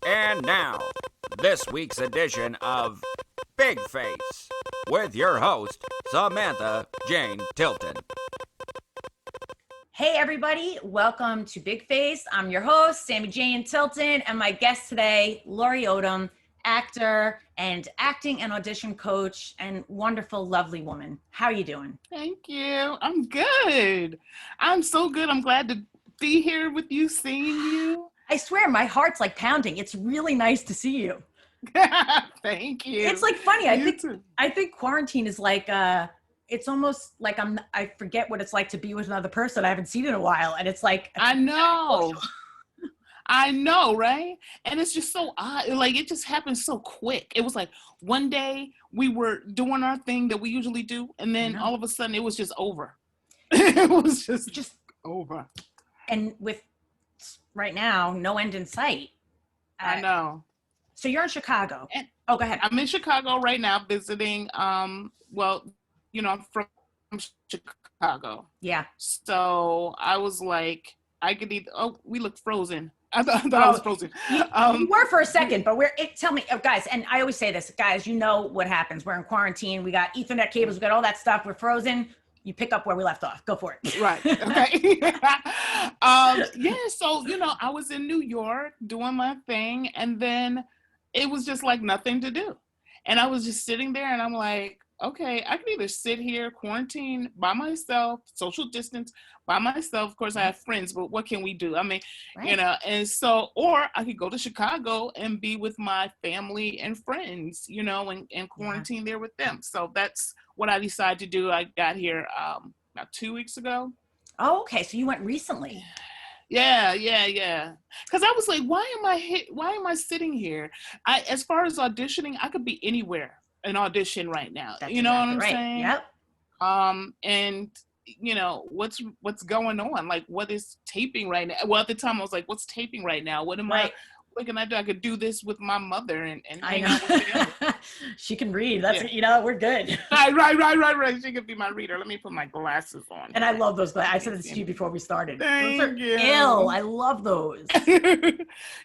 And now, this week's edition of Big Face with your host, Samantha Jane Tilton. Hey everybody, welcome to Big Face. I'm your host, Sammy Jane Tilton, and my guest today, Lorrie Odom, actor and acting and audition coach, and wonderful, lovely woman. How are you doing? Thank you. I'm good. I'm so good. I'm glad to be here with you, seeing you. I swear, my heart's like pounding. It's really nice to see you. Thank you. It's like funny. I think quarantine is like it's almost like I forget what it's like to be with another person I haven't seen in a while, and it's like I know. I know, right? And it's just so odd. Like, it just happened so quick. It was like one day we were doing our thing that we usually do, and then all of a sudden it was just over. It was just over. And with right now, no end in sight. I know. So you're in Chicago. Go ahead. I'm in Chicago right now visiting. I'm from Chicago. Yeah. So I was like, I could either. Oh, we look frozen. I thought I was frozen. You were for a second, but tell me, guys, and I always say this, guys, you know what happens. We're in quarantine. We got Ethernet cables. We got all that stuff. We're frozen. You pick up where we left off. Go for it. Right. Okay. So, I was in New York doing my thing, and then it was just like nothing to do. And I was just sitting there, and I'm like, okay, I can either sit here, quarantine by myself, social distance by myself. Of course, I have friends, but what can we do? I mean, right. and so, or I could go to Chicago and be with my family and friends, and quarantine there with them. So that's what I decided to do. I got here about 2 weeks ago. Oh, okay. So you went recently. Yeah. Because I was like, why am I sitting here? As far as auditioning, I could be anywhere an audition right now. That's you know exactly what I'm right. saying? Yep. And what's going on? Like, what is taping right now? Well, at the time I was like, what's taping right now? What can I do? I could do this with my mother and I know. She can read. That's we're good. Right. She could be my reader. Let me put my glasses on. And I love those glasses. I said this to you before we started. Thank those are you. ill. I love those.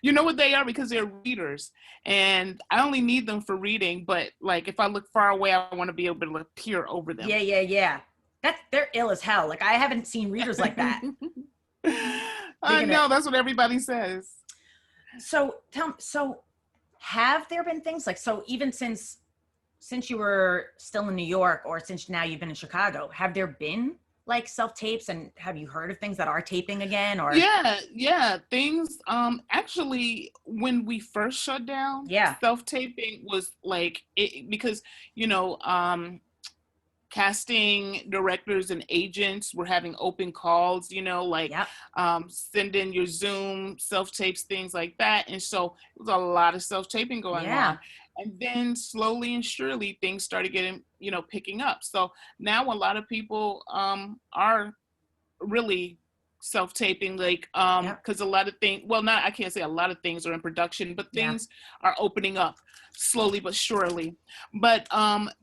You know what they are? Because they're readers. And I only need them for reading, but like if I look far away, I want to be able to peer over them. Yeah. They're ill as hell. Like I haven't seen readers like that. I know, that's what everybody says. So have there been things like, so even since you were still in New York or since now you've been in Chicago, have there been like self-tapes, and have you heard of things that are taping again? Or yeah, things actually when we first shut down, self-taping was like it, because casting directors and agents were having open calls, send in your Zoom self-tapes, things like that. And so it was a lot of self-taping going on. And then slowly and surely things started getting, picking up. So now a lot of people are really self-taping, like because a lot of things, I can't say a lot of things are in production, but things are opening up slowly but surely. But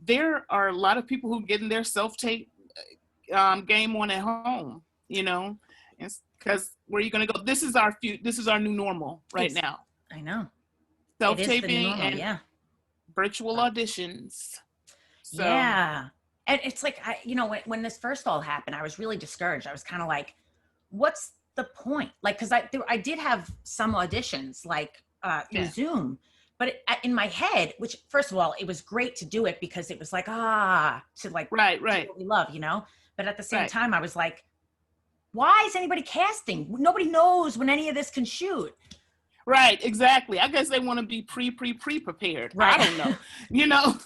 there are a lot of people who get in their self-tape game on at home, because where are you going to go? This is our new normal now. I know. Self-taping and virtual auditions. So. Yeah. And it's like, when this first all happened, I was really discouraged. I was kind of like, what's the point? Like, because I did have some auditions like through Zoom, but in my head, which first of all, it was great to do it because it was like, to like, right. do what we love, but at the same time, I was like, why is anybody casting? Nobody knows when any of this can shoot. Right, exactly. I guess they want to be pre-prepared. Right. I don't know.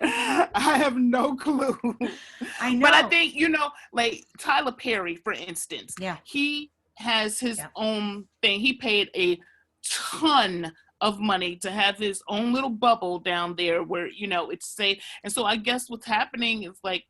I have no clue. I know. But I think, like Tyler Perry, for instance, he has his own thing. He paid a ton of money to have his own little bubble down there where, it's safe. And so I guess what's happening is like,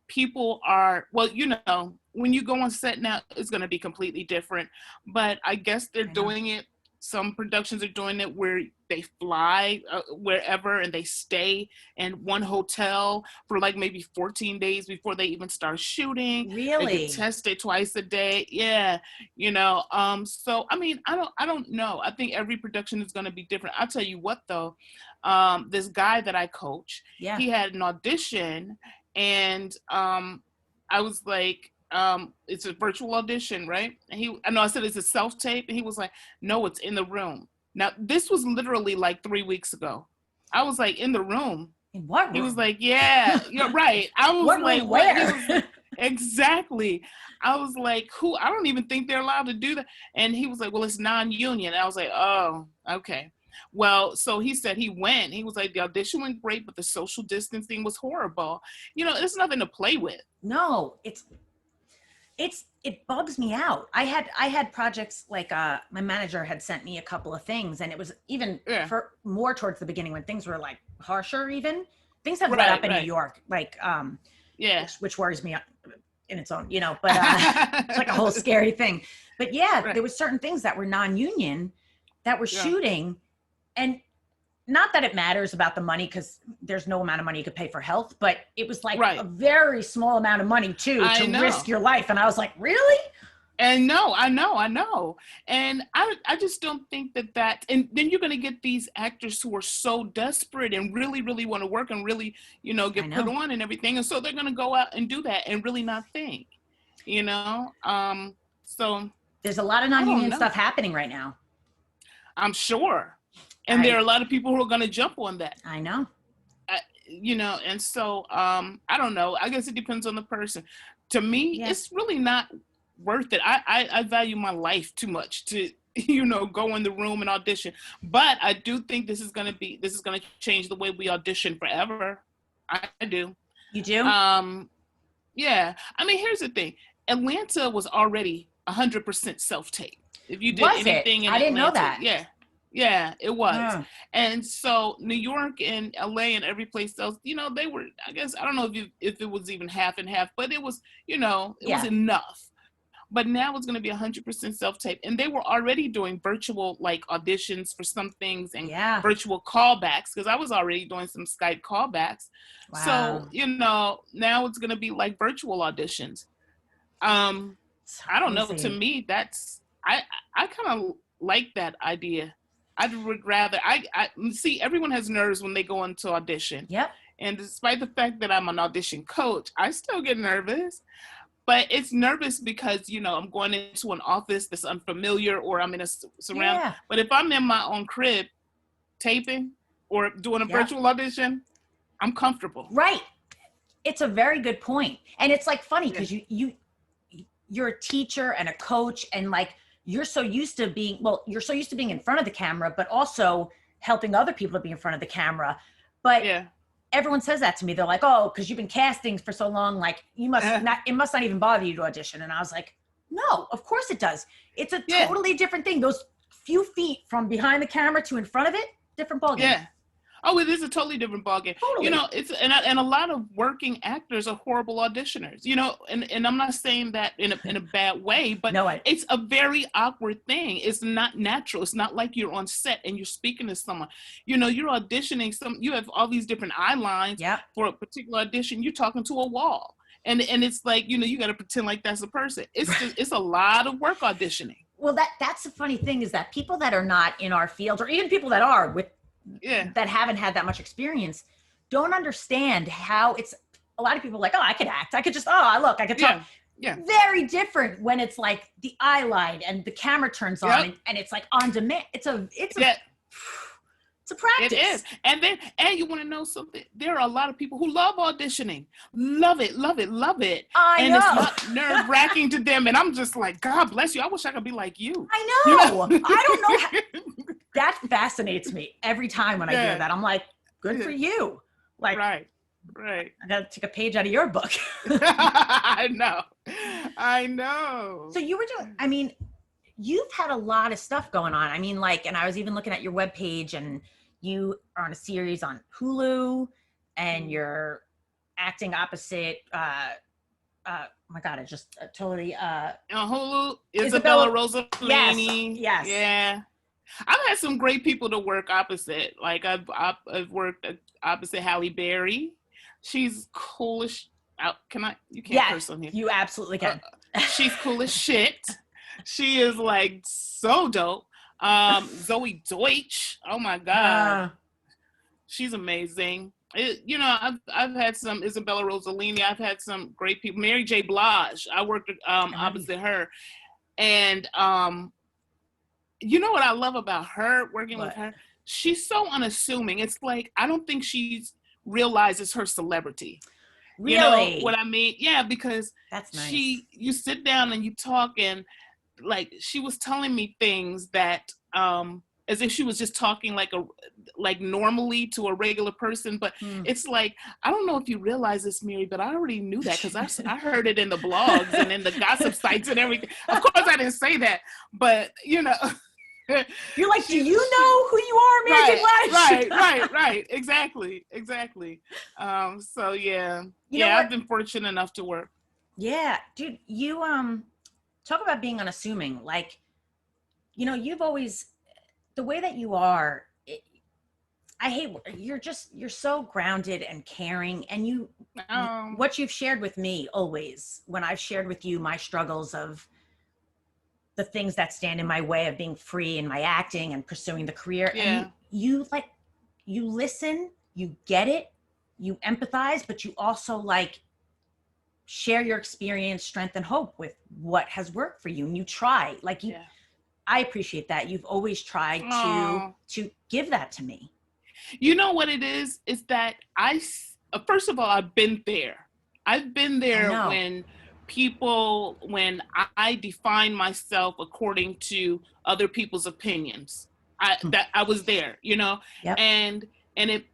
people are, when you go on set now, it's going to be completely different. But I guess they're doing it Some productions are doing it where they fly wherever and they stay in one hotel for like maybe 14 days before they even start shooting. Really? They get tested twice a day. Yeah. So I mean, I don't know. I think every production is going to be different. I'll tell you what though, this guy that I coach, he had an audition, and I was like, it's a virtual audition, right? And I said it's a self-tape, and he was like, no, it's in the room. Now this was literally like 3 weeks ago. I was like, in the room? In what room? He was like, yeah, you're right. I was what like, room, where? Like, exactly. I was like, who? I don't even think they're allowed to do that. And he was like, well, it's non-union. I was like, oh, okay. Well, so he said he went. He was like, the audition went great, but the social distancing was horrible. There's nothing to play with. No, it bugs me out. I had projects like my manager had sent me a couple of things, and it was even for more towards the beginning when things were like harsher. Even things have let up in New York, like which worries me in its own, but it's like a whole scary thing. But there was certain things that were non-union that were shooting, and not that it matters about the money, because there's no amount of money you could pay for health, but it was like a very small amount of money too to risk your life. And I was like, really? And no, I know. And I just don't think that, and then you're going to get these actors who are so desperate and really, really want to work and really, get put on and everything. And so they're going to go out and do that and really not think, so. There's a lot of non-union stuff happening right now. I'm sure. And there are a lot of people who are going to jump on that. I know. And so I don't know. I guess it depends on the person. To me, it's really not worth it. I value my life too much to, go in the room and audition. But I do think this is going to change the way we audition forever. I do. You do? Yeah. I mean, here's the thing. Atlanta was already 100% self-tape. If you did anything in Atlanta. I didn't know that. Yeah, it was. Yeah. And so New York and LA and every place else, they were, I guess, I don't know if it was even half and half, but it was, it was enough. But now it's going to be 100% self-tape. And they were already doing virtual like auditions for some things and virtual callbacks, because I was already doing some Skype callbacks. Wow. So, now it's going to be like virtual auditions. I don't know. To me, that's, I kind of like that idea. I would rather, I see, everyone has nerves when they go into audition. Yep. And despite the fact that I'm an audition coach, I still get nervous. But it's nervous because, I'm going into an office that's unfamiliar, or I'm in a surround. Yeah. But if I'm in my own crib taping or doing a virtual audition, I'm comfortable. Right. It's a very good point. And it's like funny because you're a teacher and a coach, and like, you're so used to being in front of the camera, but also helping other people to be in front of the camera. But everyone says that to me. They're like, oh, because you've been casting for so long, like it must not even bother you to audition. And I was like, no, of course it does. It's a totally different thing. Those few feet from behind the camera to in front of it, different ballgame. Yeah. Oh, it is a totally different ballgame. Totally. It's and a lot of working actors are horrible auditioners. And I'm not saying that in a bad way, but it's a very awkward thing. It's not natural. It's not like you're on set and you're speaking to someone. You're auditioning. You have all these different eye lines for a particular audition. You're talking to a wall, and it's like you got to pretend like that's a person. It's a lot of work auditioning. Well, that's the funny thing is that people that are not in our field, or even people that are that haven't had that much experience, don't understand how it's. A lot of people are like, oh, I could act. I could just, I could talk. Yeah. Very different when it's like the eye line and the camera turns on and it's like on demand. It's a practice. It is. And you want to know something? There are a lot of people who love auditioning. Love it. I know. It's not nerve-wracking to them. And I'm just like, God bless you. I wish I could be like you. I know. I don't know how. That fascinates me every time when I hear that. I'm like, good for you. Like, right. I got to take a page out of your book. I know. So you were doing, you've had a lot of stuff going on. And I was even looking at your webpage, and you are on a series on Hulu, and you're acting opposite, oh my God, I just totally, on Hulu, Isabella Rossellini. Yes. Yeah. I've had some great people to work opposite. Like I've worked opposite Halle Berry. She's cool as can I? You can't curse on here. You absolutely can. She's cool as shit. She is like so dope. Zoe Deutsch. Oh my god, she's amazing. I've had some Isabella Rossellini. I've had some great people. Mary J. Blige. I worked opposite her, and you know what I love about her, working with her? She's so unassuming. It's like, I don't think she realizes her celebrity. Really? You know what I mean? Yeah, because that's nice. You sit down and you talk, and like she was telling me things that as if she was just talking like normally to a regular person, but it's like, I don't know if you realize this, Mary, but I already knew that because I heard it in the blogs and in the gossip sites and everything. Of course I didn't say that, but you know. You're like, do you know who you are, Mary J. Blige? Right. Exactly. So yeah, I've been fortunate enough to work. Yeah, dude, you talk about being unassuming. Like, you know, you've always, the way that you are, you're so grounded and caring, and what you've shared with me always, when I've shared with you my struggles of the things that stand in my way of being free in my acting and pursuing the career. And you listen, you get it, you empathize, but you also like share your experience, strength, and hope with what has worked for you. And you try, I appreciate that. You've always tried to give that to me. You know what it is that first of all, I've been there. I've been there when I define myself according to other people's opinions. I was there, you know, and it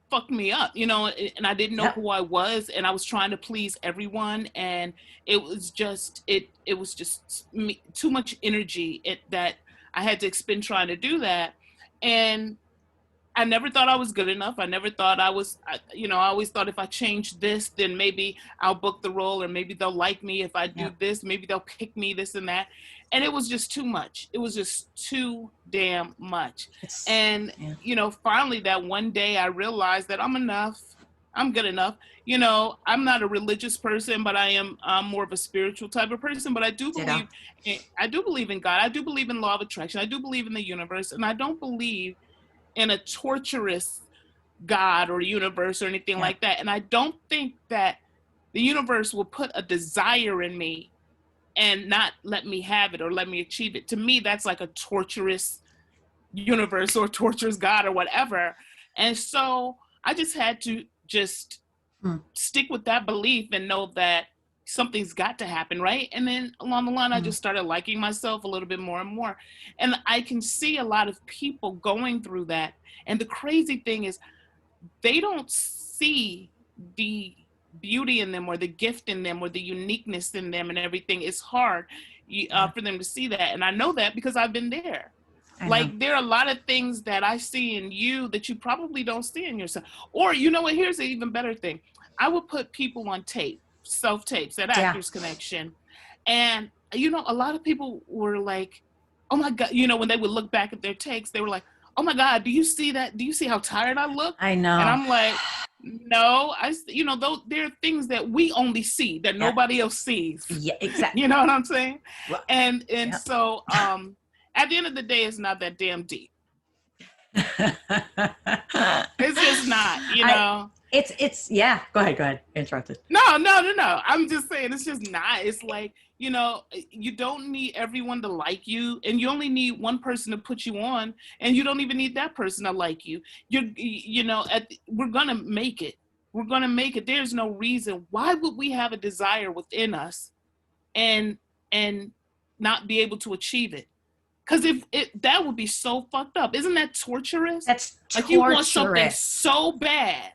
fucked me up, you know, and I didn't know who I was, and I was trying to please everyone, and it was just too much energy that I had to expend trying to do that. And I never thought I was good enough. I never thought I was, I always thought if I change this, then maybe I'll book the role, or maybe they'll like me. If I do this, maybe they'll pick me, this and that. And it was just too much. It was just too damn much. And, finally that one day I realized that I'm enough. I'm good enough. You know, I'm not a religious person, but I'm more of a spiritual type of person. But I do believe in God. I do believe in law of attraction. I do believe in the universe. And I don't believe in a torturous God or universe or anything like that. And I don't think that the universe will put a desire in me and not let me have it or let me achieve it. To me, that's like a torturous universe or torturous God or whatever. And so I just had to stick with that belief and know that something's got to happen, right? And then along the line, I just started liking myself a little bit more and more. And I can see a lot of people going through that. And the crazy thing is, they don't see the beauty in them or the gift in them or the uniqueness in them and everything. It's hard for them to see that. And I know that because I've been there. Like, there are a lot of things that I see in you that you probably don't see in yourself. Or, you know what, here's an even better thing. I would put people on tape, self-tapes at Actors Connection. And, you know, a lot of people were like, oh my God, you know, when they would look back at their takes, they were like, oh my God, do you see that? Do you see how tired I look? I know. And I'm like, no, there are things that we only see that nobody else sees. Yeah, exactly. You know what I'm saying? Well, and so at the end of the day, it's not that damn deep. It's just not, you know. It's go ahead. Interrupted. No. I'm just saying, it's just not. It's like, you know, you don't need everyone to like you, and you only need one person to put you on, and you don't even need that person to like you. We're gonna make it. We're gonna make it. There's no reason. Why would we have a desire within us and not be able to achieve it? Because that would be so fucked up. Isn't that torturous? That's torturous. Like, you want something so bad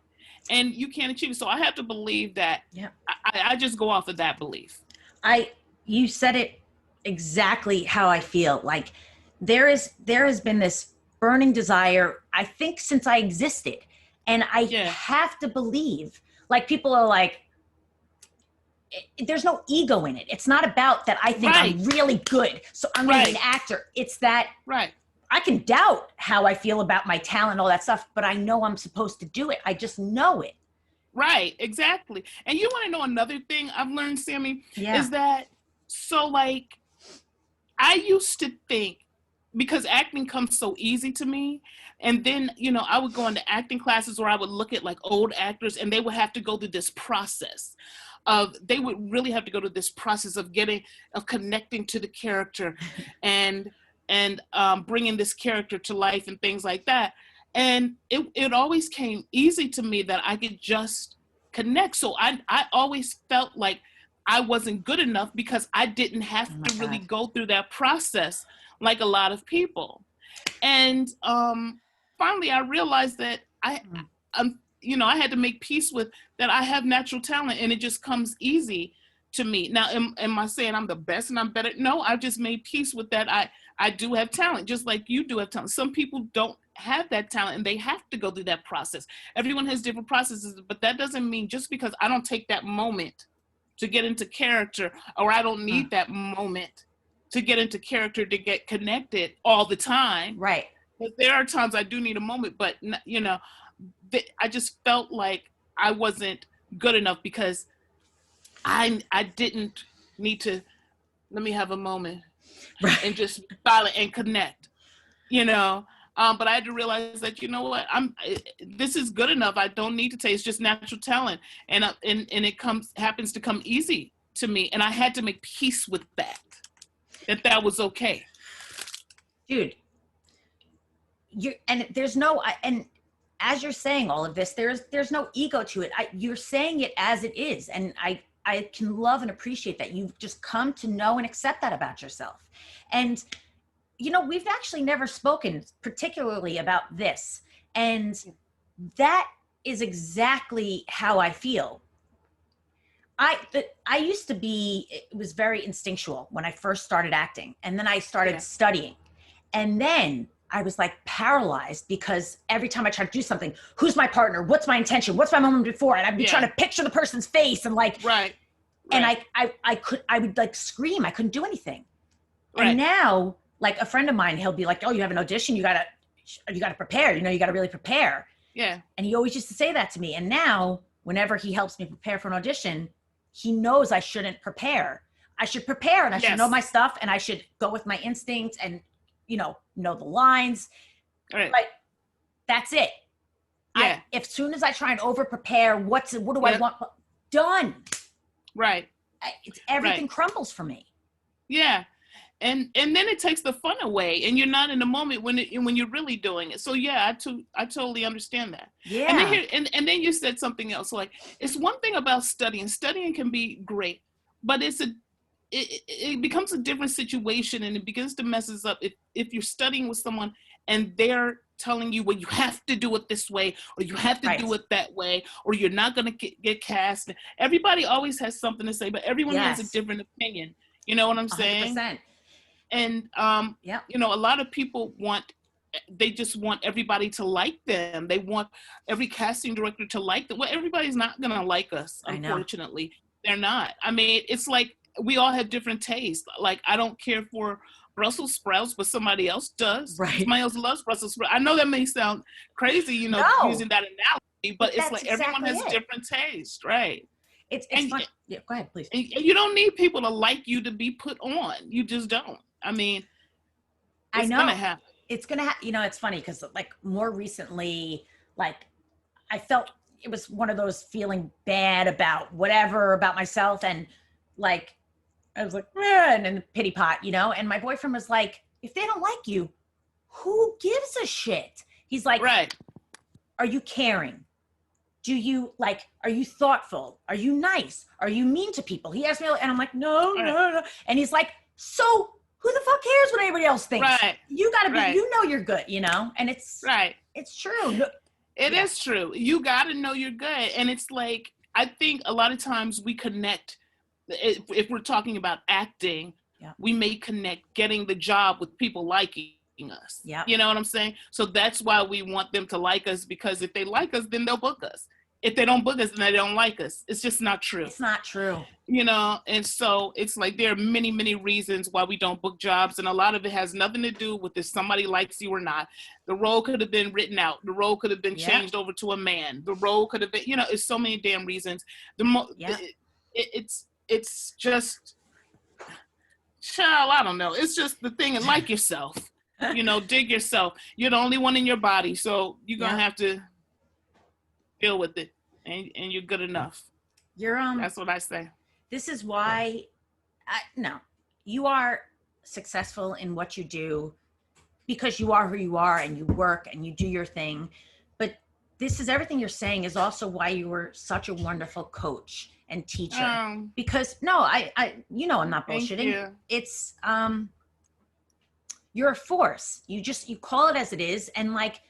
and you can't achieve it. So I have to believe that. Yeah. I just go off of that belief. You said it exactly how I feel. Like, there has been this burning desire, I think, since I existed. And I have to believe, like, people are like, there's no ego in it. It's not about that I think I'm really good, so I'm going to be an actor. It's that I can doubt how I feel about my talent, all that stuff, but I know I'm supposed to do it. I just know it. Right, exactly. And you want to know another thing I've learned, Sammy, Yeah. is that, so like, I used to think, because acting comes so easy to me, and then, you know, I would go into acting classes where I would look at like old actors, and they would have to go through this process of, they would really have to go to this process of connecting to the character and bringing this character to life and things like that. And it always came easy to me that I could just connect. So I always felt like I wasn't good enough because I didn't have to really go through that process like a lot of people. And finally, I realized that you know, I had to make peace with that. I have natural talent, and it just comes easy to me. Now, am I saying I'm the best and I'm better? No, I've just made peace with that. I do have talent, just like you do have talent. Some people don't have that talent, and they have to go through that process. Everyone has different processes, but that doesn't mean just because I don't take that moment to get into character, or I don't need that moment to get into character to get connected all the time. Right. But there are times I do need a moment, but you know, I just felt like I wasn't good enough because I didn't need to, let me have a moment, right, and just silent and connect, you know. But I had to realize that, you know what, this is good enough. I don't need to say, it's just natural talent, and it happens to come easy to me, and I had to make peace with that was okay. Dude, and there's no, and as you're saying all of this, there's no ego to it. You're saying it as it is, and I can love and appreciate that you've just come to know and accept that about yourself. And you know, we've actually never spoken particularly about this, and that is exactly how I feel. I used to be, it was very instinctual when I first started acting, and then I started studying, and then I was like paralyzed because every time I tried to do something, who's my partner? What's my intention? What's my moment before? And I'd be trying to picture the person's face and like, and I would like scream. I couldn't do anything. Right. And now, like a friend of mine, he'll be like, oh, you have an audition. You gotta prepare. You know, you gotta really prepare. Yeah. And he always used to say that to me. And now whenever he helps me prepare for an audition, he knows I shouldn't prepare. I should prepare, and I should know my stuff, and I should go with my instincts and, you know the lines. Right. But that's it. Yeah. As soon as I try and over prepare, what do I want? Done. Right. Everything crumbles for me. Yeah. And then it takes the fun away, and you're not in the moment when you're really doing it. So yeah, I totally understand that. Yeah. And then you said something else. Like, it's one thing about studying. Studying can be great, but it becomes a different situation, and it begins to mess us up if you're studying with someone and they're telling you, well, you have to do it this way, or you have to do it that way, or you're not going to get cast. Everybody always has something to say, but everyone has a different opinion. You know what I'm saying? 100%. And, you know, a lot of people they just want everybody to like them. They want every casting director to like them. Well, everybody's not going to like us, unfortunately. They're not. I mean, it's like we all have different tastes. Like, I don't care for Brussels sprouts, but somebody else does. Right. Somebody else loves Brussels sprouts. I know that may sound crazy, you know, using that analogy, but it's like everyone has different tastes, right? It's fun. Yeah, go ahead, please. And you don't need people to like you to be put on. You just don't. I mean, it's gonna happen. It's gonna happen. You know, it's funny because like more recently, like I felt it was one of those feeling bad about whatever about myself, and like I was like, and in the pity pot, you know. And my boyfriend was like, if they don't like you, who gives a shit? He's like, right. Are you caring? Do you like, are you thoughtful? Are you nice? Are you mean to people? He asked me, and I'm like, no. And he's like, so who the fuck cares what anybody else thinks? Right. You gotta be, you know you're good, you know? And it's, it's true. It is true. You gotta know you're good. And it's like, I think a lot of times we connect, if we're talking about acting, we may connect getting the job with people liking us. Yeah. You know what I'm saying? So that's why we want them to like us, because if they like us, then they'll book us. if they don't book us, then they don't like us. It's just not true. It's not true. You know, and so it's like there are many, many reasons why we don't book jobs, and a lot of it has nothing to do with if somebody likes you or not. The role could have been written out. The role could have been changed over to a man. The role could have been, you know, it's so many damn reasons. It's just, child, I don't know. It's just the thing, and like yourself, you know, dig yourself. You're the only one in your body, so you're gonna have to deal with it, and you're good enough. That's what I say. This is why, you are successful in what you do because you are who you are and you work and you do your thing. But this is everything you're saying is also why you were such a wonderful coach and teacher. Because I'm not bullshitting. You. It's, you're a force. You call it as it is. And like,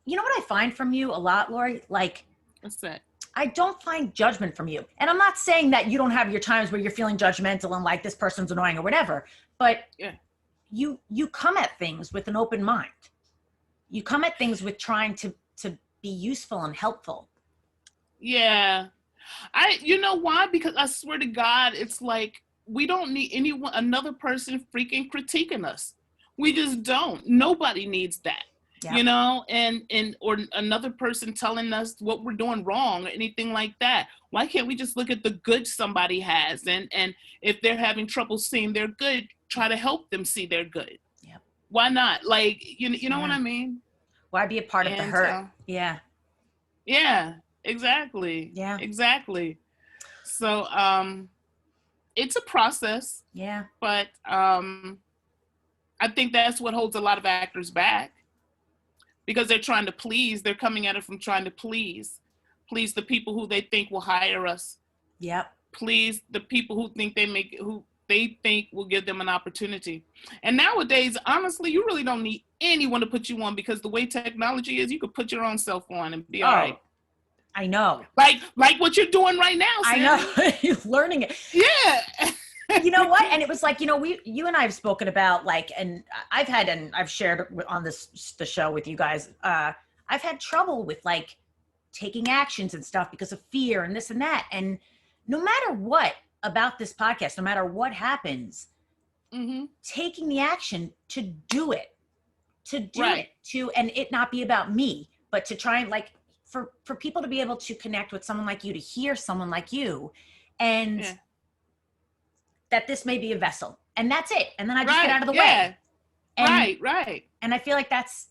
you know what I find from you a lot, Lorrie? Like, what's that? I don't find judgment from you. And I'm not saying that you don't have your times where you're feeling judgmental and like this person's annoying or whatever, but you come at things with an open mind. You come at things with trying to be useful and helpful. Yeah. You know why? Because I swear to God, it's like, we don't need another person freaking critiquing us. We just don't. Nobody needs that. Yep. You know, or another person telling us what we're doing wrong or anything like that. Why can't we just look at the good somebody has, and if they're having trouble seeing their good, try to help them see their good? Yep. Why not? Like, you know what I mean? Why be a part of the hurt? Yeah, exactly. Yeah, exactly. So it's a process. Yeah. But I think that's what holds a lot of actors back. Because they're trying to please, they're coming at it from trying to please the people who they think will hire us. Yep. Please the people who they think will give them an opportunity. And nowadays, honestly, you really don't need anyone to put you on, because the way technology is, you could put your own self on and be all right. I know. Like what you're doing right now, Sandy. I know. You're learning it. Yeah. You know what? And it was like, you and I have spoken about like, and I've shared on the show with you guys. I've had trouble with like taking actions and stuff because of fear and this and that. And no matter what about this podcast, no matter what happens, taking the action to do it, and it not be about me, but to try and like, for people to be able to connect with someone like you, to hear someone like you, and that this may be a vessel, and that's it. And then I just get out of the way. And, right. And I feel like that's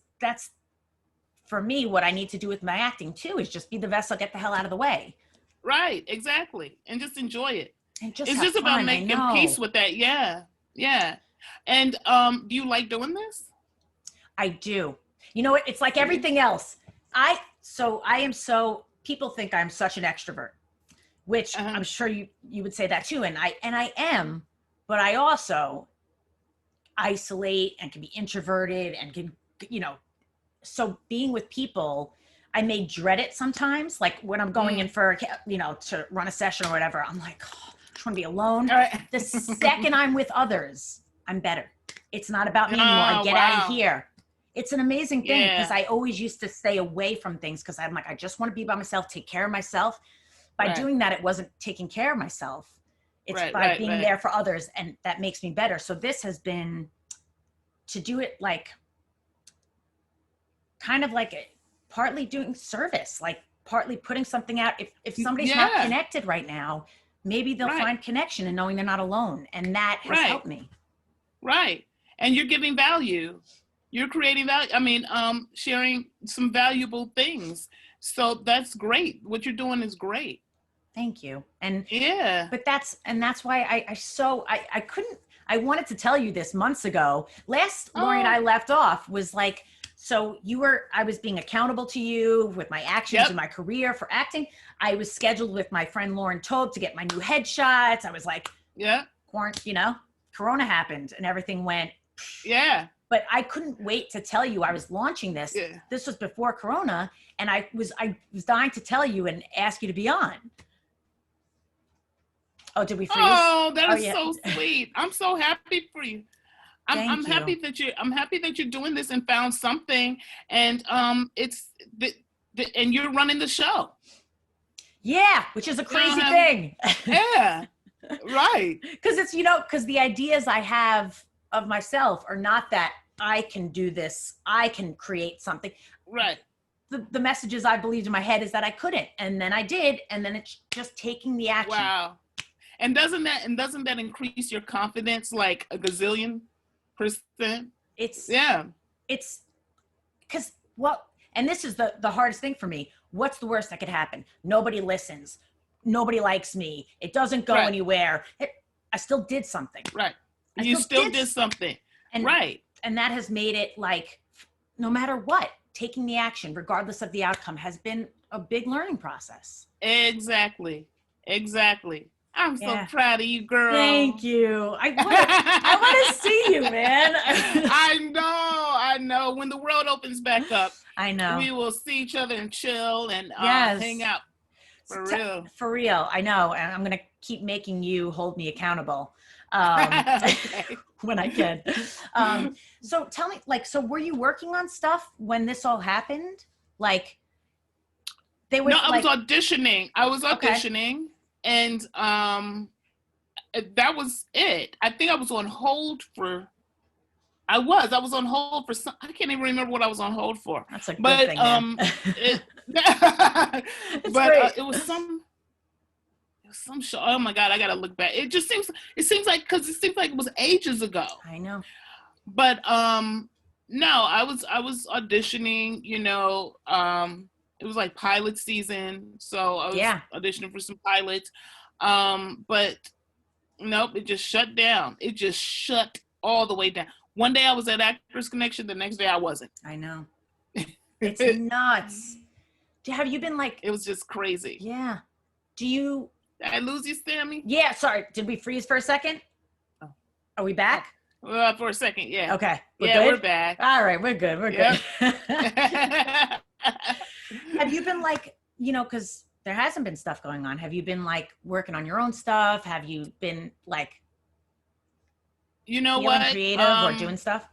for me, what I need to do with my acting too, is just be the vessel, get the hell out of the way. Right. Exactly. And just enjoy it. And it's just about making peace with that. Yeah. Yeah. And do you like doing this? I do. You know what? It's like everything else. People think I'm such an extrovert, which I'm sure you would say that too. And I am, but I also isolate and can be introverted and can, so being with people, I may dread it sometimes. Like when I'm going in for, to run a session or whatever, I'm like, I just want to be alone. The second I'm with others, I'm better. It's not about me anymore. I get out of here. It's an amazing thing because I always used to stay away from things because I'm like, I just want to be by myself, take care of myself. By doing that, it wasn't taking care of myself. It's by being there for others, and that makes me better. So this has been to do it like kind of like partly doing service, like partly putting something out. If somebody's not connected right now, maybe they'll find connection in knowing they're not alone. And that has helped me. Right. And you're giving value. You're creating value. I mean, sharing some valuable things. So that's great. What you're doing is great. Thank you. And but that's why I wanted to tell you this months ago. Lorrie and I left off was like, so I was being accountable to you with my actions in my career for acting. I was scheduled with my friend Lauren Tobe to get my new headshots. I was like, Corona happened and everything went. Yeah. But I couldn't wait to tell you I was launching this. Yeah. This was before Corona, and I was dying to tell you and ask you to be on. Oh, did we freeze? Oh, that is so sweet. I'm so happy for you. I'm happy that you're doing this and found something, and and you're running the show. Yeah, which is a crazy have, thing. Yeah, right. Because it's, you know, because the ideas I have of myself are not that I can do this, I can create something. Right. The messages I believed in my head is that I couldn't, and then I did, and then it's just taking the action. Wow. And doesn't that increase your confidence like a gazillion %? It's because, well, and this is the hardest thing for me. What's the worst that could happen? Nobody listens. Nobody likes me. It doesn't go anywhere. I still did something. Right. You still did something. And, right. And that has made it like, no matter what, taking the action, regardless of the outcome, has been a big learning process. Exactly. I'm so proud of you, girl. Thank you. I want to see you, man. I know. When the world opens back up, I know we will see each other and chill and hang out. Real. For real. I know. And I'm going to keep making you hold me accountable when I can. So tell me, like, so were you working on stuff when this all happened? Like, they were. No, I was auditioning. And that was it. I think I was on hold for. I was on hold for some. I can't even remember what I was on hold for. That's a good thing. It was some show. Oh my God, I gotta look back. It seems like it was ages ago. I know. But no, I was auditioning. You know, it was like pilot season, so I was auditioning for some pilots. But nope, it just shut down. It just shut all the way down. One day I was at Actors Connection, the next day I wasn't. I know. It's nuts. Have you been like... It was just crazy. Yeah. Did I lose you, Sammy? Yeah, sorry. Did we freeze for a second? Oh. Are we back? For a second, yeah. Okay. We're back. All right, we're good. Good. Have you been like, you know, because there hasn't been stuff going on. Have you been like working on your own stuff? Have you been like... You know what? Creative or doing stuff?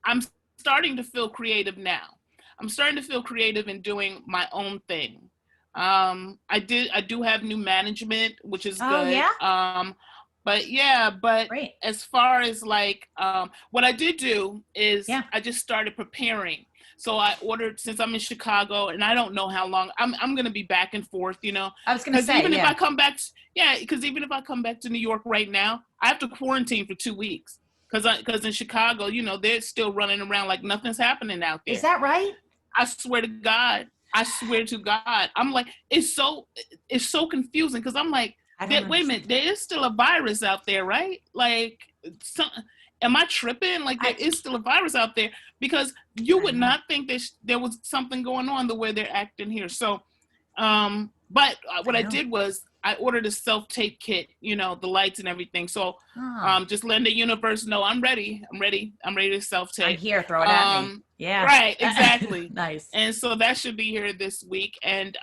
I'm starting to feel creative now. I'm starting to feel creative in doing my own thing. I do have new management, which is good. Yeah? But Great. As far as like, what I did do is I just started preparing. So I ordered, since I'm in Chicago and I don't know how long, I'm going to be back and forth, you know. I was going to say, even if I come back, because even if I come back to New York right now, I have to quarantine for 2 weeks. Because in Chicago, you know, they're still running around like nothing's happening out there. Is that right? I swear to God. I'm like, it's so confusing because I'm like, wait a minute, there is still a virus out there, right? Like, am I tripping? Like, there is still a virus out there, because you would not think that there was something going on the way they're acting here. So, but what I did was I ordered a self-tape kit, you know, the lights and everything. So, just letting the universe know I'm ready. I'm ready to self-tape. I'm here. Throw it at me. Yeah. Right. Exactly. Nice. And so that should be here this week. And,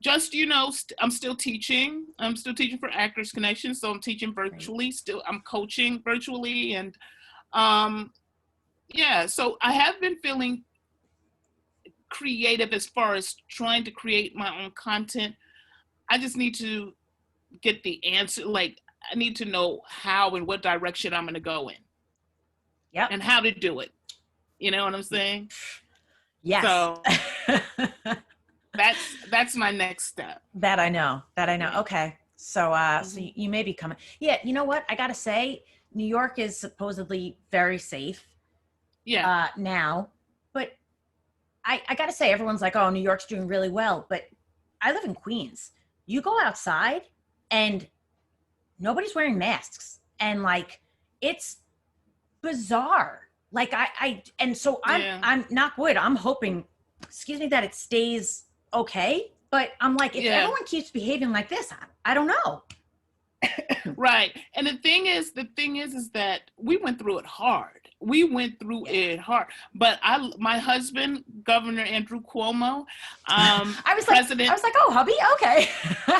just, you know, I'm still teaching. I'm still teaching for Actors Connection. So I'm teaching virtually. I'm coaching virtually. And, so I have been feeling creative as far as trying to create my own content. I just need to get the answer. Like, I need to know how and what direction I'm going to go in. Yep. And how to do it. You know what I'm saying? Yes. So that's my next step. That I know. Okay. So, so you may be coming. Yeah. You know what? I got to say, New York is supposedly very safe. Yeah. Now, but I got to say, everyone's like, oh, New York's doing really well. But I live in Queens. You go outside and nobody's wearing masks. And like, it's bizarre. Like I'm knock wood. I'm hoping, that it stays okay. But I'm like, if everyone keeps behaving like this, I don't know. Right. And the thing is that we went through it hard. But my husband, Governor Andrew Cuomo, I was President, like, oh, hubby, okay.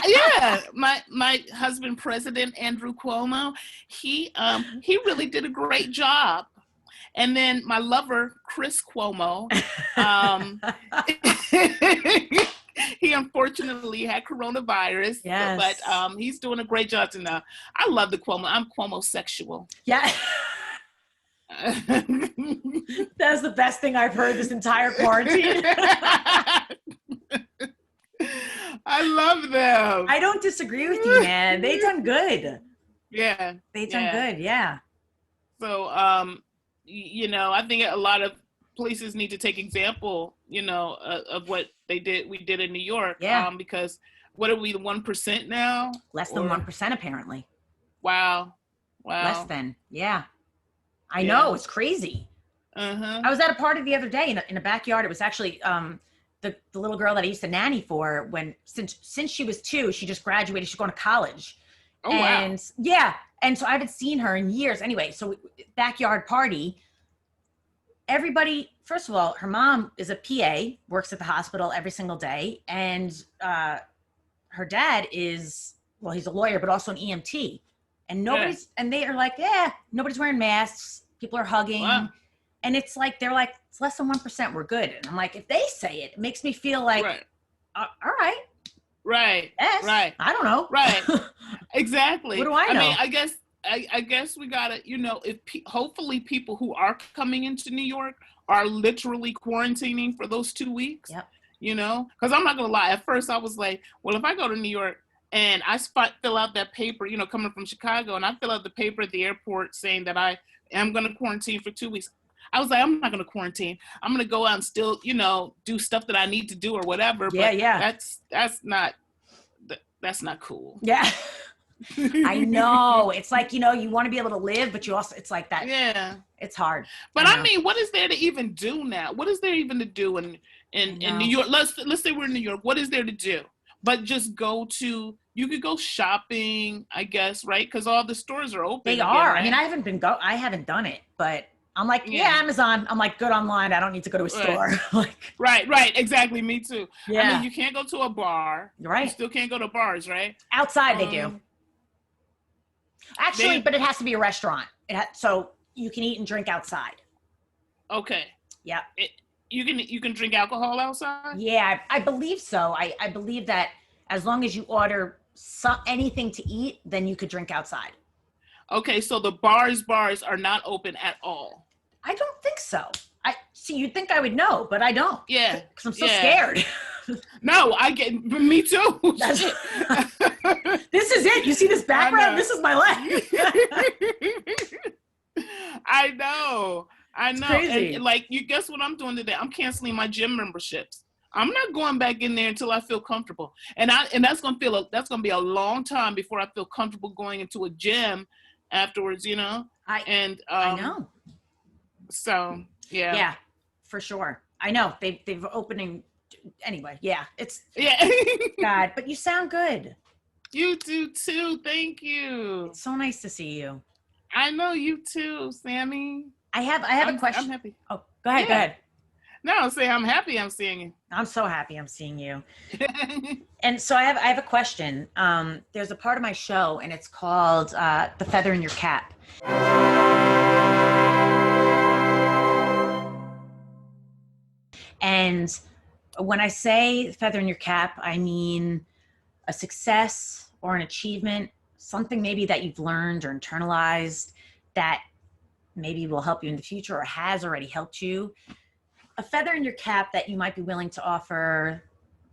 Yeah, my husband, President Andrew Cuomo, he really did a great job. And then my lover, Chris Cuomo, he unfortunately had coronavirus. Yes. But he's doing a great job now. I love the Cuomo. I'm Cuomo-sexual. Yeah. That's the best thing I've heard this entire quarantine. I love them. I don't disagree with you, man. They done good. Yeah. They done good, yeah. So, you know, I think a lot of places need to take example, you know, of what we did in New York. Yeah. Because what are we, 1% now? Less than 1% apparently. Wow. Less than, yeah. I know, it's crazy. Uh-huh. I was at a party the other day in a backyard. It was actually the little girl that I used to nanny for since she was 2, she just graduated. She's going to college. Oh, wow. Yeah. And so I haven't seen her in years. Anyway, so backyard party. Everybody, first of all, her mom is a PA, works at the hospital every single day. And her dad is, well, he's a lawyer, but also an EMT. And and they are like, nobody's wearing masks. People are hugging. Wow. And it's like, they're like, it's less than 1%. We're good. And I'm like, if they say it, it makes me feel like, all right. Right. Yes. Right. I don't know. Right. Exactly. What do I know? I mean, I guess we gotta, you know, if hopefully people who are coming into New York are literally quarantining for those 2 weeks. Yep. You know, because I'm not gonna lie. At first, I was like, well, if I go to New York and I fill out that paper, you know, coming from Chicago, and I fill out the paper at the airport saying that I am gonna quarantine for 2 weeks. I was like, I'm not gonna quarantine. I'm gonna go out and still, you know, do stuff that I need to do or whatever. Yeah, but that's not cool. Yeah. I know. It's like, you know, you want to be able to live, but you also, it's like that. Yeah. It's hard. But I mean, what is there to even do now? What is there even to do in New York? Let's say we're in New York. What is there to do? But just you could go shopping, I guess, right? Because all the stores are open. They are. Right? I mean, I haven't done it, but I'm like, Amazon. I'm like, good online. I don't need to go to a store. Right. Exactly. Me too. Yeah. I mean, you can't go to a bar. Right. You still can't go to bars, right? Outside they do. Actually, but it has to be a restaurant. So you can eat and drink outside. Okay. Yeah. You can drink alcohol outside? Yeah, I believe so. I believe that as long as you order anything to eat, then you could drink outside. Okay, so the bars are not open at all. I don't think so. You'd think I would know, but I don't. Yeah. Because I'm so scared. No, me too. This is it. You see this background? This is my life. I know. It's crazy. And like, you guess what I'm doing today? I'm canceling my gym memberships. I'm not going back in there until I feel comfortable. And that's gonna be a long time before I feel comfortable going into a gym afterwards, you know? I know. So yeah. Yeah, for sure. I know. They've opening anyway, yeah. God, but you sound good. You do too. Thank you. It's so nice to see you. I know, you too, Sammy. I have a question. I'm happy. Oh, go ahead. Go ahead. No, say I'm happy I'm seeing you. I'm so happy I'm seeing you. And so I have a question. There's a part of my show, and it's called The Feather in Your Cap. And when I say feather in your cap, I mean a success or an achievement, something maybe that you've learned or internalized that maybe will help you in the future or has already helped you. A feather in your cap that you might be willing to offer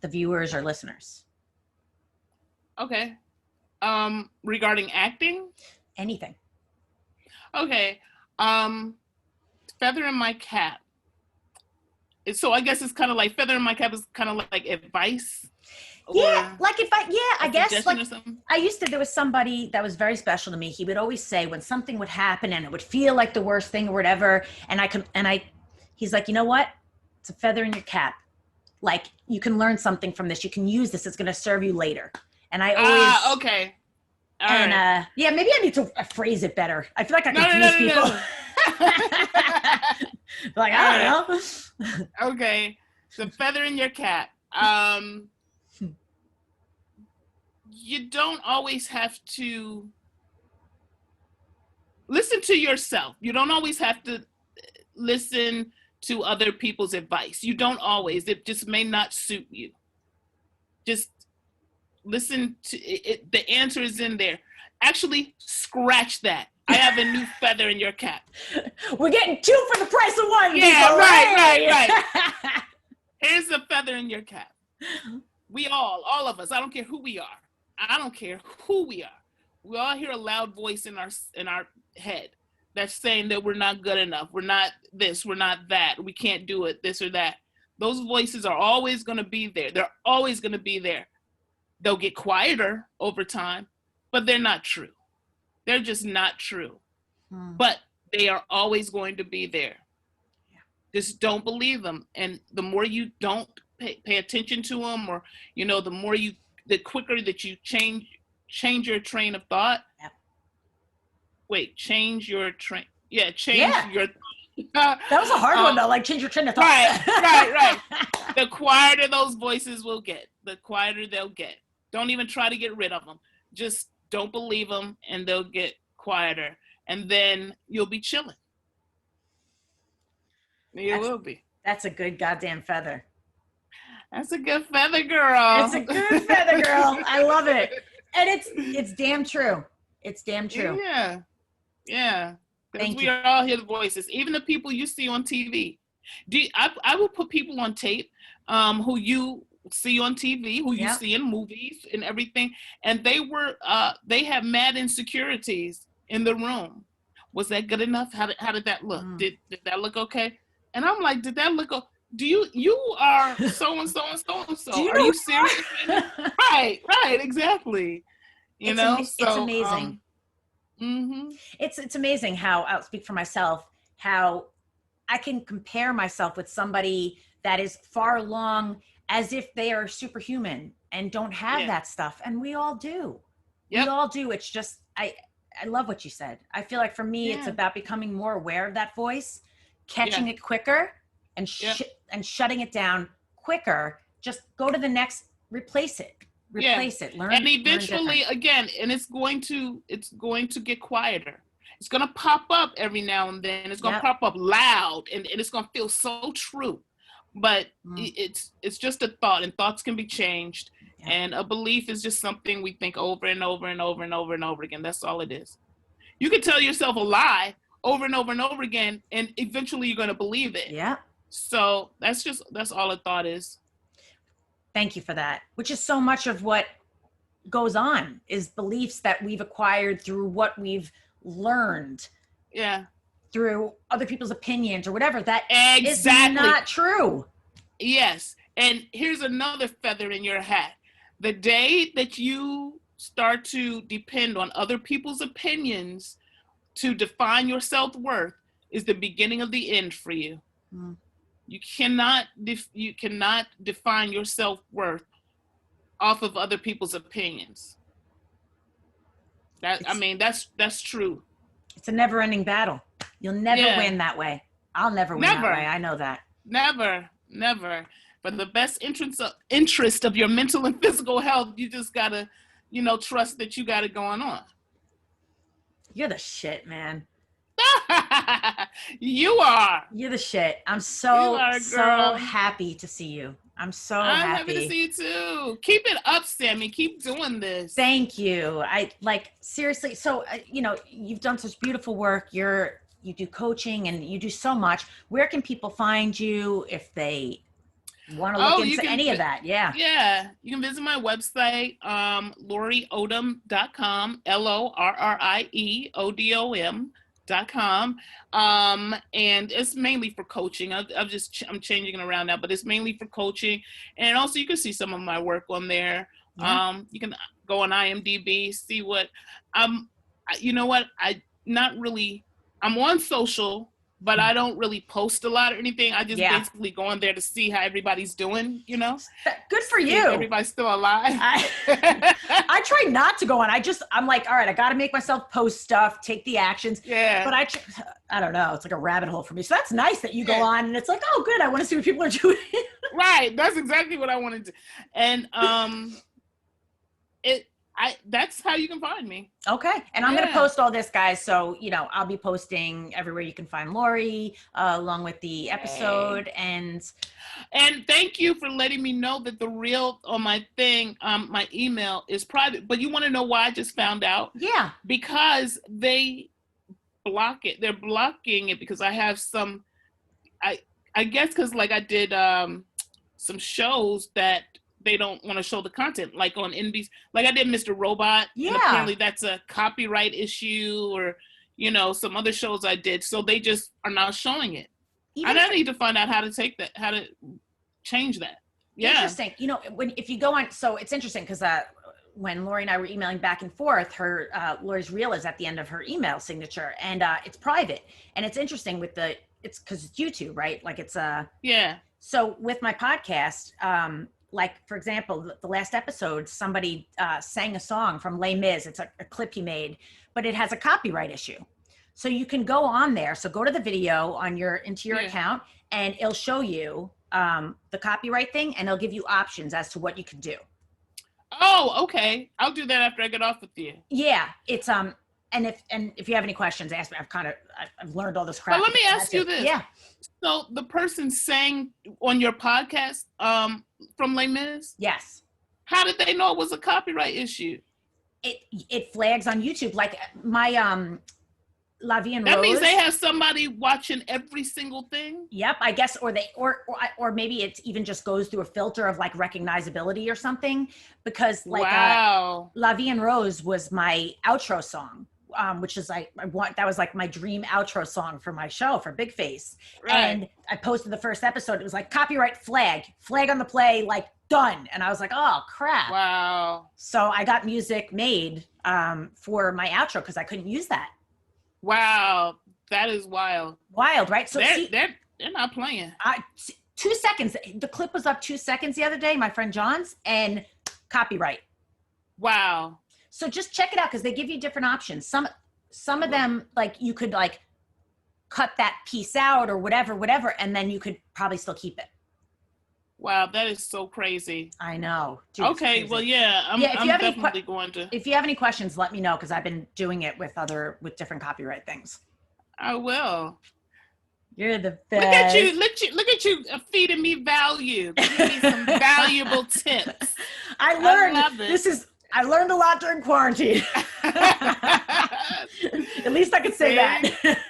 the viewers or listeners. Okay. Regarding acting? Anything. Okay. Feather in my cap. So I guess it's kind of like feather in my cap is kind of like advice. Yeah, like I guess like there was somebody that was very special to me. He would always say when something would happen and it would feel like the worst thing or whatever, he's like, you know what? It's a feather in your cap. Like, you can learn something from this. You can use this. It's going to serve you later. And I always okay. All right. Yeah, maybe I need to phrase it better. I feel like I confuse people. Like, I don't know. Okay. The feather in your cap. You don't always have to listen to yourself. You don't always have to listen to other people's advice. You don't always. It just may not suit you. Just listen to it. The answer is in there. Actually, scratch that. I have a new feather in your cap. We're getting 2 for the price of 1. Yeah, people. right. Here's a feather in your cap. We all of us, I don't care who we are. I don't care who we are. We all hear a loud voice in our head that's saying that we're not good enough. We're not this, we're not that. We can't do it, this or that. Those voices are always going to be there. They're always going to be there. They'll get quieter over time, but they're not true. They're just not true. But they are always going to be there. Just don't believe them. And the more you don't pay attention to them, or, you know, the quicker that you change your train of thought. Yep. Wait, change your train. Yeah, change your. That was a hard one though. Like, change your train of thought. Right. The quieter those voices will get, the quieter they'll get. Don't even try to get rid of them. Just don't believe them, and they'll get quieter, and then you'll be chilling. You will be. That's a good goddamn feather. That's a good feather, girl. It's a good feather, girl. I love it. And it's damn true. It's damn true. Yeah. Because we all hear the voices, even the people you see on TV. I will put people on tape who you see on TV, who you see in movies and everything, and they have mad insecurities in the room. Was that good enough? How did that look? Did that look okay? And I'm like, did that look okay? You are so and so and so and so. Are you serious? Right, exactly. It's amazing. It's amazing how, I'll speak for myself, how I can compare myself with somebody that is far along as if they are superhuman and don't have that stuff. And we all do. Yep. We all do. It's just, I love what you said. I feel like for me, it's about becoming more aware of that voice, catching it quicker, and shutting it down quicker. Just go to the next, replace it, learn. And eventually, again, and it's going to get quieter. It's going to pop up every now and then. It's going to pop up loud, and it's going to feel so true. But it's just a thought, and thoughts can be changed. Yeah. And a belief is just something we think over and over and over and over and over again. That's all it is. You can tell yourself a lie over and over and over again, and eventually you're going to believe it. Yeah. So that's all a thought is. Thank you for that. Which is so much of what goes on, is beliefs that we've acquired through what we've learned. Yeah. Through other people's opinions or whatever. That is not true. Yes. And here's another feather in your hat. The day that you start to depend on other people's opinions to define your self-worth is the beginning of the end for you. You cannot define your self-worth off of other people's opinions. That's true. It's a never-ending battle. You'll never win that way. I'll never win that way. I know that. Never. For the best interest of your mental and physical health, you just gotta, trust that you got it going on. You're the shit, man. You are. You're the shit. I'm so happy to see you. I'm happy to see you too. Keep it up, Sammy. Keep doing this. Thank you. Seriously. So, you've done such beautiful work. You do coaching and you do so much. Where can people find you if they want to look into any of that? Yeah, you can visit my website, LorrieOdom.com, LorrieOdom.com. And it's mainly for coaching. I'm changing it around now, but it's mainly for coaching. And also you can see some of my work on there. You can go on IMDb, see what I'm on social, but I don't really post a lot or anything. I just basically go on there to see how everybody's doing, Good for you. Everybody's still alive. I try not to go on. I'm like, all right, I got to make myself post stuff, take the actions. Yeah. But I don't know. It's like a rabbit hole for me. So that's nice that you go on and it's like, oh, good. I want to see what people are doing. Right. That's exactly what I wanted to. And that's how you can find me. Okay. And I'm going to post all this, guys. So, I'll be posting everywhere you can find Lorrie, along with the episode. And thank you for letting me know that the real on my thing, my email is private. But you want to know why I just found out? Yeah. Because they block it. They're blocking it because I have some, I guess because like I did some shows that they don't want to show the content, like on NBC, like I did Mr. Robot. Yeah. And apparently that's a copyright issue, or, some other shows I did. So they just are not showing it. And I need to find out how to change that. Yeah. Interesting. If you go on, so it's interesting because when Lorrie and I were emailing back and forth, Lorrie's reel is at the end of her email signature, and it's private. And it's interesting it's because it's YouTube, right? Like it's yeah. So with my podcast, like for example, the last episode, somebody sang a song from Les Mis. It's a clip he made, but it has a copyright issue. So you can go on there. So go to the video into your account, and it'll show you the copyright thing, and it'll give you options as to what you can do. Oh, okay. I'll do that after I get off with you. Yeah, it's and if you have any questions, ask me. I've learned all this crap. But let me ask you this. Yeah. So the person sang on your podcast from Les Mis? Yes. How did they know it was a copyright issue? It flags on YouTube. Like my La Vie en Rose. That means they have somebody watching every single thing? Yep, I guess, or maybe it even just goes through a filter of like recognizability or something, because like wow. La Vie en Rose was my outro song. Which is like that was like my dream outro song for my show for Big Face. Right. And I posted the first episode. It was like copyright flag on the play, like done. And I was like, oh crap. Wow. So I got music made for my outro because I couldn't use that. Wow, that is wild. Wild, right? So they're not playing. 2 seconds. The clip was up 2 seconds the other day, my friend John's, and copyright. Wow. So just check it out because they give you different options. Some of them, like you could like cut that piece out or whatever, and then you could probably still keep it. Wow, that is so crazy. I know. Dude, okay, well, yeah, I'm definitely going to. If you have any questions, let me know because I've been doing it with different copyright things. I will. You're the best. Look at you feeding me value. Giving me some valuable tips. I learned. I love it. I learned a lot during quarantine. At least I could say that.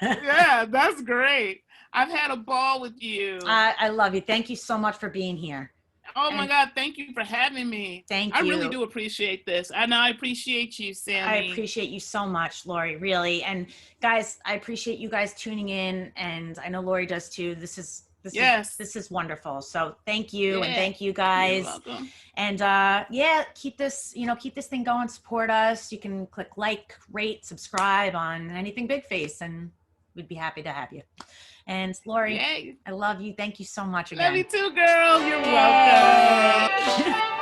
Yeah, that's great. I've had a ball with you. I love you. Thank you so much for being here. Oh my God, thank you for having me. Thank you. I really do appreciate this. And I appreciate you, Sammy. I appreciate you so much, Lorrie, really. And guys, I appreciate you guys tuning in. And I know Lorrie does too. This is wonderful. So thank you. And thank you guys. You're welcome. And keep this thing going. Support us. You can click like, rate, subscribe on anything Big Face, and we'd be happy to have you. And Lorrie, I love you. Thank you so much again. Love you too, girl. You're welcome.